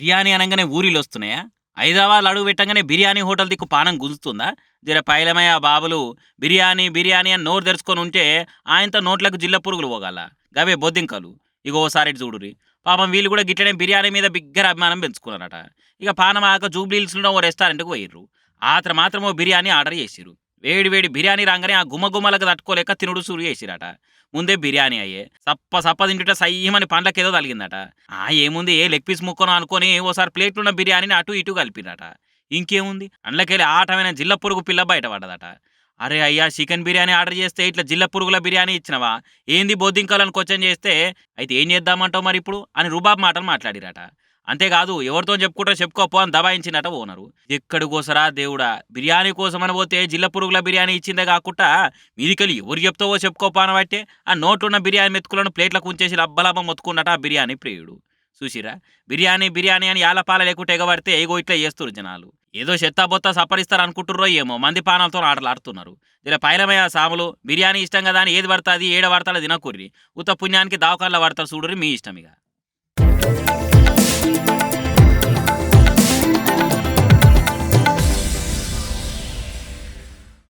బిర్యానీ అనంగానే ఊరిలొస్తున్నాయా? హైదరాబాద్‌లో అడుగు పెట్టంగానే బిర్యానీ హోటల్ దిక్కు పానం గుంజుతుందా? జర పైలమయ్య బాబులు బిర్యానీ, బిర్యానీ అని నోరు తెరుచుకొనుంటే ఆయనతో నోట్లకు జిల్ల పురుగులు పోగాల. గవే బొద్దింకలు. ఇగో ఓసారి ఇటు చూడుర్రి. పాపం వీళ్ళు కూడా గిట్లనే బిర్యానీ మీద బిగ్గర అభిమానం పెంచుకున్నారట. ఇక పానమాక జూబ్లీ హిల్స్‌లో ఓ రెస్టారెంట్‌కి పోయిర్రు. మాత్రం ఓ బిర్యానీ ఆర్డర్ చేసిర్రు. వేడి వేడి బిర్యానీ రాంగానే ఆ గుమగుమలకు తట్టుకోలేక తినుడు సురు చేసిరట. ముందే బిర్యానీ అయ్యే. సప్ప సప్ప తింటుంటే సయ్యిమని పండ్లకేదో తలిగిందట. ఏముంది ఏ లెగ్ పీస్ ముక్కనో అనుకోని ఓసారి ప్లేట్లున్న బిర్యానీని అటు ఇటు కలిపిరట. ఇంకేముంది అండ్లకెళ్ళి ఆటమైన జిల్ల పురుగు పిల్ల బయట పడ్డదట. "అరే అయ్యా! చికెన్ బిర్యానీ ఆర్డర్ చేస్తే ఇట్లా జిల్ల పురుగుల బిర్యానీ ఇచ్చినవా? ఏంది బొద్దింకలని క్వెషన్ చేస్తే, అయితే ఏం చేద్దామంటావు మరిప్పుడు" అని రుబాబు మాటలు మాట్లాడిరట. అంతేకాదు ఎవరితోని చెప్పుకుంటారో చెప్పుకోపో అని దబాయించిండట ఓనరు. ఎక్కడికోసరా దేవుడా! బిర్యానీ కోసమని పోతే జిల్ల పురుగుల బిర్యానీ ఇచ్చిందే కాకుండా మీదికెళ్ళి ఎవరు చెప్తావో చెప్పుకోపో అనబట్టే ఆ నోట్లున్న బిర్యానీ మెతుకులను ప్లేట్లకు ఉంచేసి లబ్బలబ్బ మొత్తుకున్నట ఆ బిర్యానీ ప్రియుడు. చూసిర్రా? బిర్యానీ, బిర్యానీ అని యాలపాల లేకుంటే ఎగబడితే ఇగో ఇట్లా చేస్తుర్రు జనాలు. ఏదో చెత్తాబొత్తా సప్పరిస్తారు అనుకుంటుర్రో ఏమో మంది పానాలతోని ఆటలాడుతున్నారు. జర పైలమయ్య సాములు బిర్యానీ ఇష్టం కదా అని ఏది పడతా అది ఏడ పడతాడో తినకుర్రి. ఉత్త పుణ్యానికి దవాఖానలో పడతారు చూడుర్రి మీ ఇష్టం ఇగ.